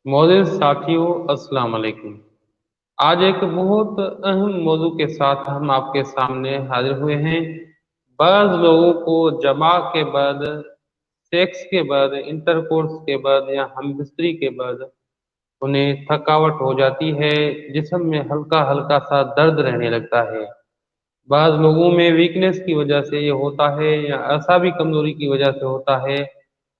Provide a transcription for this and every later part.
मोअज़्ज़िज़ साथियों, अस्सलाम वालेकुम। आज एक बहुत अहम मौजू के साथ हम आपके सामने हाजिर हुए हैं। बाज़ लोगों को जमा के बाद, सेक्स के बाद, इंटरकोर्स के बाद या हमबिस्तरी के बाद उन्हें थकावट हो जाती है, जिस्म में हल्का-हल्का सा दर्द रहने लगता है। बाज़ लोगों में वीकनेस की वजह से ये होता है या असाबी कमज़ोरी की वजह से होता है।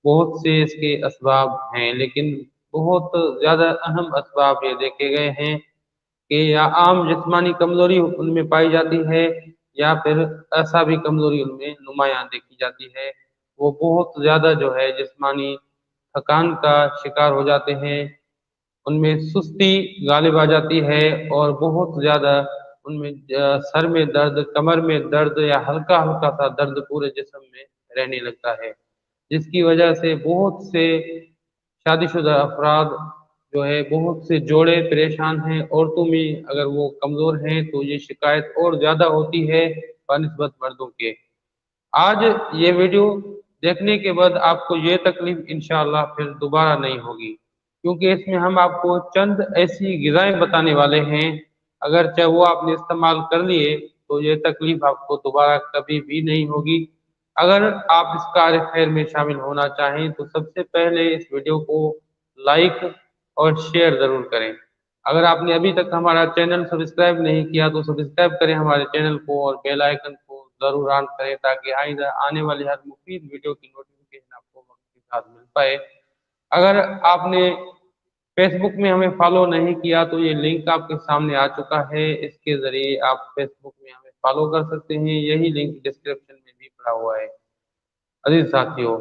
बहुत से इसके असबाब हैं, लेकिन बहुत ज़्यादा अहम असबाब ये देखे गए हैं कि या आम जिस्मानी कमज़ोरी उनमें पाई जाती है या फिर असाबी कमज़ोरी उनमें नुमायाँ देखी जाती है। वो बहुत ज़्यादा जो है जिस्मानी थकान का शिकार हो जाते हैं, उनमें सुस्ती गालिब आ जाती है और बहुत ज़्यादा उनमें सर में दर्द, कमर में दर्द या हल्का-हल्का सा दर्द पूरे जिस्म में रहने लगता है, जिसकी वजह से बहुत से शादीशुदा अफ़राद जो है, बहुत से जोड़े परेशान हैं। औरतों में अगर वो कमज़ोर हैं तो ये शिकायत और ज़्यादा होती है बनिस्बत मर्दों के। आज ये वीडियो देखने के बाद आपको ये तकलीफ इंशाअल्लाह फिर दोबारा नहीं होगी, क्योंकि इसमें हम आपको चंद ऐसी ग़िज़ाएँ बताने वाले हैं, अगर चाहे वो आपने इस्तेमाल कर लिए तो ये तकलीफ आपको दोबारा कभी भी नहीं होगी। अगर आप इस कार्य खैर में शामिल होना चाहें तो सबसे पहले इस वीडियो को लाइक और शेयर ज़रूर करें। अगर आपने अभी तक हमारा चैनल सब्सक्राइब नहीं किया तो सब्सक्राइब करें हमारे चैनल को और बेल आइकन को ज़रूर ऑन करें, ताकि आइंदा आने वाली हर मुफीद वीडियो की नोटिफिकेशन आपको वक्त के साथ मिल पाए। अगर आपने फेसबुक में हमें फॉलो नहीं किया तो ये लिंक आपके सामने आ चुका है, इसके ज़रिए आप फेसबुक में हमें फॉलो कर सकते हैं, यही लिंक डिस्क्रिप्शन में भी पड़ा हुआ है। अजीज साथियों,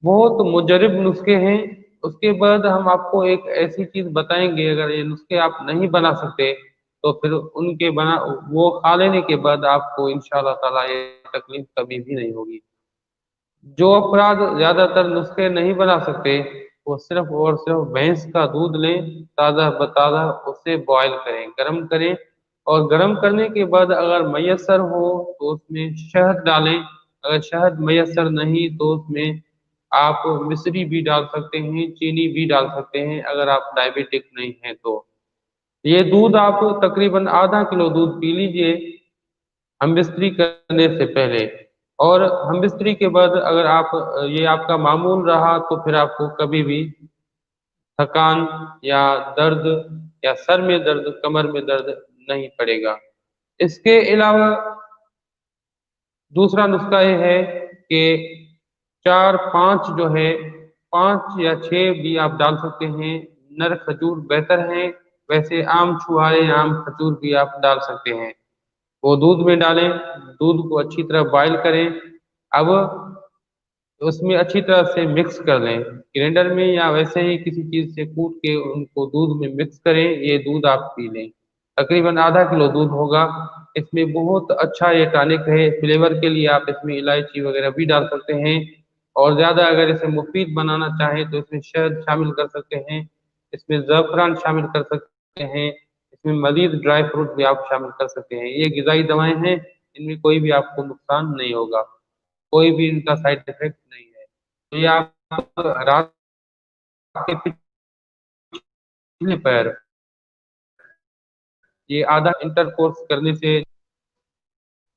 बहुत मुजरिब नुस्खे हैं। उसके बाद हम आपको एक ऐसी चीज बताएंगे, अगर ये नुस्खे आप नहीं बना सकते तो फिर उनके बना वो खा लेने के बाद आपको इंशाअल्लाह ताला ये तकलीफ कभी भी नहीं होगी। जो अपराध ज्यादातर नुस्खे नहीं बना सकते, वो सिर्फ और सिर्फ भैंस का दूध लें, ताज़ा बताज़ा उसे बॉयल करें, गर्म करें, और गर्म करने के बाद अगर मैसर हो तो उसमें शहद डालें। अगर शहद मैसर नहीं तो उसमें आप मिश्री भी डाल सकते हैं, चीनी भी डाल सकते हैं, अगर आप डायबिटिक नहीं हैं तो। ये दूध आप तकरीबन आधा किलो दूध पी लीजिए हम बिस्तरी करने से पहले। और हम बिस्तरी के बाद अगर आप ये आपका मामूल रहा तो फिर आपको कभी भी थकान या दर्द या सर में दर्द, कमर में दर्द नहीं पड़ेगा। इसके अलावा दूसरा नुस्खा ये है कि 4-5 जो है, 5 या 6 भी आप डाल सकते हैं, नर खजूर बेहतर हैं। वैसे आम छुहारे, आम खजूर भी आप डाल सकते हैं। वो दूध में डालें, दूध को अच्छी तरह बॉयल करें। अब उसमें अच्छी तरह से मिक्स कर लें, ग्राइंडर में या वैसे ही किसी चीज़ से कूट के उनको दूध में मिक्स करें। ये दूध आप पी लें, तकरीबन आधा किलो दूध होगा। इसमें बहुत अच्छा ये टॉनिक है, फ्लेवर के लिए आप इसमें इलायची वगैरह भी डाल सकते हैं, और ज़्यादा अगर इसे मुफीद बनाना चाहें तो इसमें शहद शामिल कर सकते हैं, इसमें ज़फ़रान शामिल कर सकते हैं, इसमें मज़ीद ड्राई फ्रूट भी आप शामिल कर सकते हैं। ये ग़िज़ाई दवाएँ हैं, इनमें कोई भी आपको नुकसान नहीं होगा, कोई भी इनका साइड इफेक्ट नहीं है। तो ये आप रात के पिछले पैर ये आधा इंटरकोर्स करने से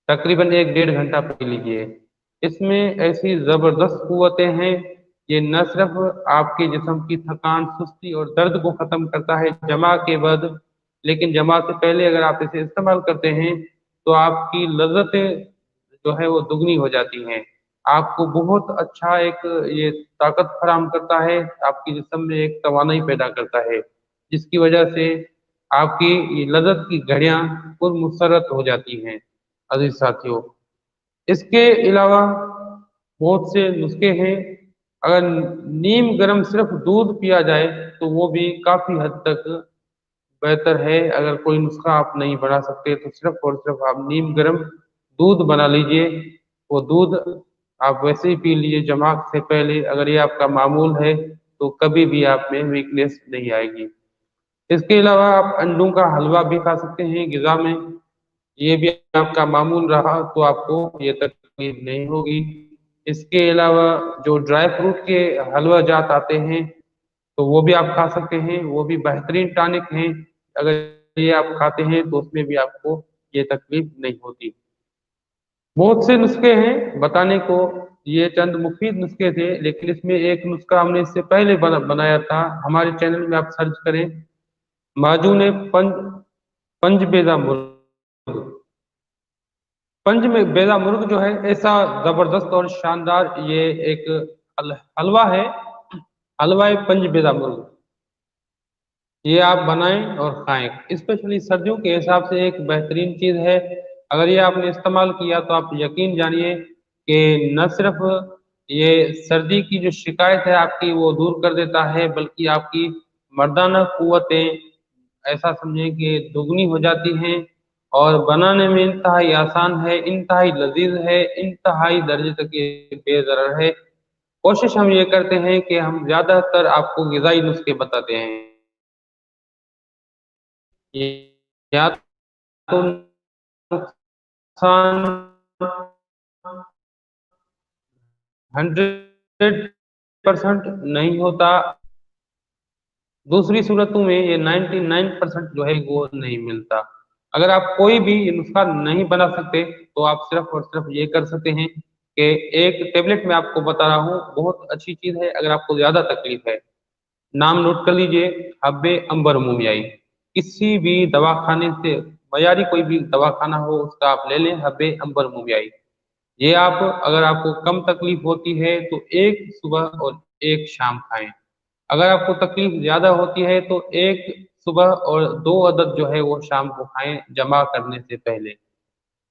तकरीबन 1 डेढ़ घंटा पी लीजिए। इसमें ऐसी ज़बरदस्त क़ुव्वतें हैं, ये न सिर्फ़ आपके जिस्म की थकान, सुस्ती और दर्द को ख़त्म करता है जमा के बाद, लेकिन जमा से पहले अगर आप इसे इस्तेमाल करते हैं तो आपकी लज़्ज़तें जो है वो दुगनी हो जाती हैं। आपको बहुत अच्छा एक ये ताकत फराहम करता है, आपके जिस्म में एक तवानाई पैदा करता है, जिसकी वजह से आपकी ये लज़्ज़त की घड़ियाँ पुरमुसर्रत हो जाती हैं। अजीज साथियों, इसके अलावा बहुत से नुस्खे हैं। अगर नीम गर्म सिर्फ दूध पिया जाए तो वो भी काफ़ी हद तक बेहतर है। अगर कोई नुस्खा आप नहीं बना सकते तो सिर्फ और सिर्फ आप नीम गर्म दूध बना लीजिए। वो दूध आप वैसे ही पी लीजिए जमा से पहले। अगर ये आपका मामूल है तो कभी भी आप में वीकनेस नहीं आएगी। इसके अलावा आप अंडों का हलवा भी खा सकते हैं ग़िज़ा में, ये भी आपका मामूल रहा तो आपको ये तकलीफ नहीं होगी। इसके अलावा जो ड्राई फ्रूट के हलवा जात आते हैं, तो वो भी आप खा सकते हैं, वो भी बेहतरीन टॉनिक हैं। अगर ये आप खाते हैं तो उसमें भी आपको ये तकलीफ नहीं होती। बहुत से नुस्खे हैं बताने को, ये चंद मुफीद नुस्खे थे, लेकिन इसमें एक नुस्खा हमने इससे पहले बनाया था। हमारे चैनल में आप सर्च करें, माजून पंज बेदा मुर्ग। पंज में बेदा मुर्ग जो है ऐसा जबरदस्त और शानदार ये एक हलवा है, हलवा पंज बेदा मुर्ग। ये आप बनाएं और खाएं, स्पेशली सर्दियों के हिसाब से एक बेहतरीन चीज है। अगर ये आपने इस्तेमाल किया तो आप यकीन जानिए कि न सिर्फ ये सर्दी की जो शिकायत है आपकी वो दूर कर देता है, बल्कि आपकी मर्दाना कुव्वतें ऐसा समझें कि दुगनी हो जाती हैं। और बनाने में इंतहाई आसान है, इंतहाई लजीज है, इंतहाई दर्जे तक ये बेज़रर है। कोशिश हम ये करते हैं कि हम ज्यादातर आपको गिजाई नुस्खे बताते हैं, या तो नुकसान 100% नहीं होता, दूसरी सूरतों में ये 99% जो है वो नहीं मिलता। अगर आप कोई भी ये नुस्खा नहीं बना सकते तो आप सिर्फ और सिर्फ ये कर सकते हैं कि एक टेबलेट में आपको बता रहा हूँ, बहुत अच्छी चीज है। अगर आपको ज्यादा तकलीफ है, नाम नोट कर लीजिए, हब्बे अंबर मोमियाई। किसी भी दवाखाने से, मयारी कोई भी दवाखाना हो उसका आप ले लें, हब्बे अंबर मोमियाई। ये आप, अगर आपको कम तकलीफ होती है तो एक सुबह और एक शाम खाएं। अगर आपको तकलीफ ज्यादा होती है तो एक सुबह और 2 अदद जो है वो शाम को खाएं, जमा करने से पहले।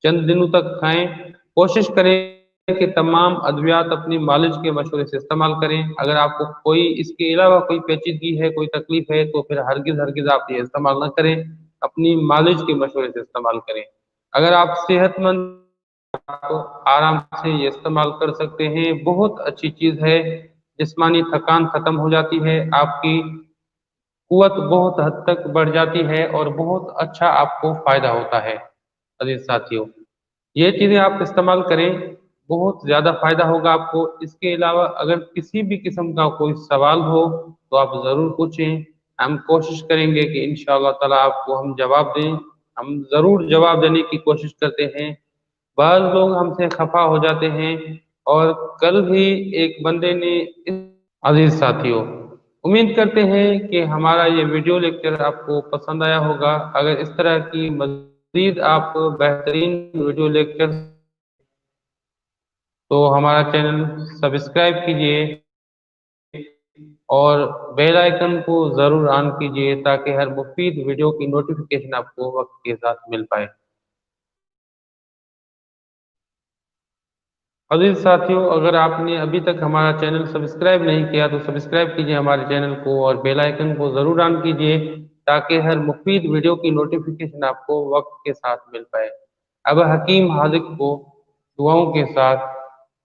चंद दिनों तक खाएं। कोशिश करें कि तमाम अद्वियात अपनी मालिज के मशवरे से इस्तेमाल करें। अगर आपको कोई इसके अलावा कोई पेचीदगी है, कोई तकलीफ है, तो फिर हरगिज हरगिज आप ये इस्तेमाल न करें, अपनी मालिज के मशवरे से इस्तेमाल करें। अगर आप सेहतमंद तो आराम से ये इस्तेमाल कर सकते हैं, बहुत अच्छी चीज है। जिस्मानी थकान खत्म हो जाती है, आपकी कुवत बहुत हद तक बढ़ जाती है और बहुत अच्छा आपको फायदा होता है। अजीज साथियों, ये चीजें आप इस्तेमाल करें, बहुत ज्यादा फायदा होगा आपको। इसके अलावा अगर किसी भी किस्म का कोई सवाल हो तो आप जरूर पूछें, हम कोशिश करेंगे कि इंशाअल्लाह ताला आपको हम जवाब दें। हम जरूर जवाब देने की कोशिश करते हैं। बाज लोग हमसे खफा हो जाते हैं। और कल भी एक बंदे ने, अजीज साथियों, उम्मीद करते हैं कि हमारा ये वीडियो लेक्चर आपको पसंद आया होगा। अगर इस तरह की मजीद आप बेहतरीन वीडियो लेक्चर, तो हमारा चैनल सब्सक्राइब कीजिए और बेल आइकन को जरूर ऑन कीजिए ताकि हर मुफीद वीडियो की नोटिफिकेशन आपको वक्त के साथ मिल पाए। अजीज साथियों, अगर आपने अभी तक हमारा चैनल सब्सक्राइब नहीं किया तो सब्सक्राइब कीजिए हमारे चैनल को और बेल आइकन को जरूर ऑन कीजिए ताकि हर मुफीद वीडियो की नोटिफिकेशन आपको वक्त के साथ मिल पाए। अब हकीम हाजिक को दुआओं के साथ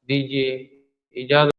दीजिए इजाजत।